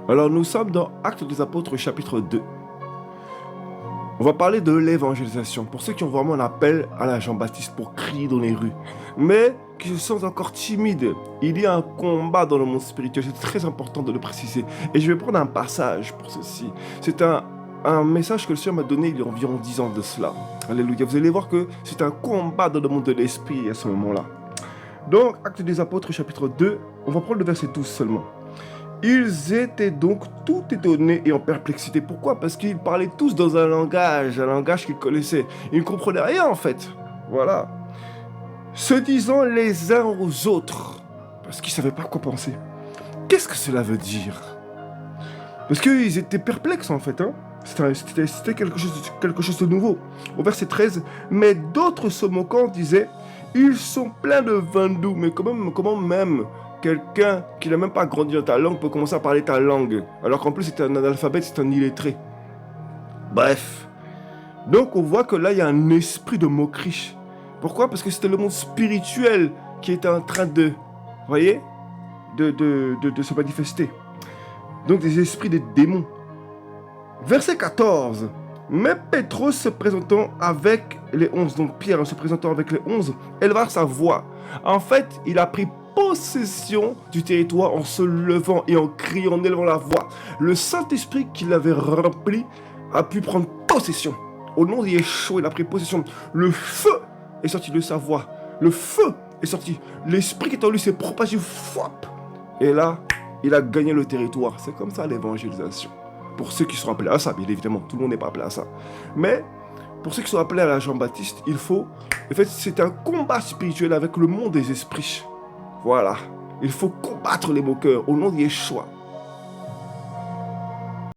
Alors nous sommes dans Actes des Apôtres chapitre 2. On va parler de l'évangélisation. Pour ceux qui ont vraiment un appel à la Jean-Baptiste pour crier dans les rues, mais qui se sentent encore timides. Il y a un combat dans le monde spirituel, c'est très important de le préciser. Et je vais prendre un passage pour ceci. C'est un message que le Seigneur m'a donné il y a environ 10 ans de cela. Alléluia. Vous allez voir que c'est un combat dans le monde de l'esprit à ce moment-là. Donc, Actes des Apôtres chapitre 2, on va prendre le verset 12 seulement. Ils étaient donc tout étonnés et en perplexité. Pourquoi? Parce qu'ils parlaient tous dans un langage qu'ils connaissaient. Ils ne comprenaient rien en fait. Voilà. Se disant les uns aux autres, parce qu'ils ne savaient pas quoi penser. Qu'est-ce que cela veut dire? Parce qu'ils étaient perplexes en fait. C'était quelque chose de nouveau. Au verset 13, mais d'autres se moquant disaient, ils sont pleins de vin doux. Mais comment même quelqu'un qui n'a même pas grandi dans ta langue peut commencer à parler ta langue, alors qu'en plus c'est un analphabète, c'est un illettré. Bref. Donc on voit que là il y a un esprit de moquerie. Pourquoi? Parce que c'était le monde spirituel qui était en train de, voyez, de se manifester. Donc des esprits de démons. Verset 14. Mais Pétros se présentant avec les 11, donc Pierre se présentant avec les 11, éleva sa voix. En fait, il a pris possession du territoire en se levant et en criant, en élevant la voix. Le Saint-Esprit qui l'avait rempli a pu prendre possession. Au nom de Yeshua, il a pris possession. Le feu est sorti de sa voix. Le feu est sorti. L'Esprit qui est en lui s'est propagé. Et là, il a gagné le territoire. C'est comme ça l'évangélisation. Pour ceux qui sont appelés à ça, bien évidemment, tout le monde n'est pas appelé à ça. Mais pour ceux qui sont appelés à la Jean-Baptiste, il faut... En fait, c'est un combat spirituel avec le monde des esprits. Voilà. Il faut combattre les moqueurs au nom de Yeshua.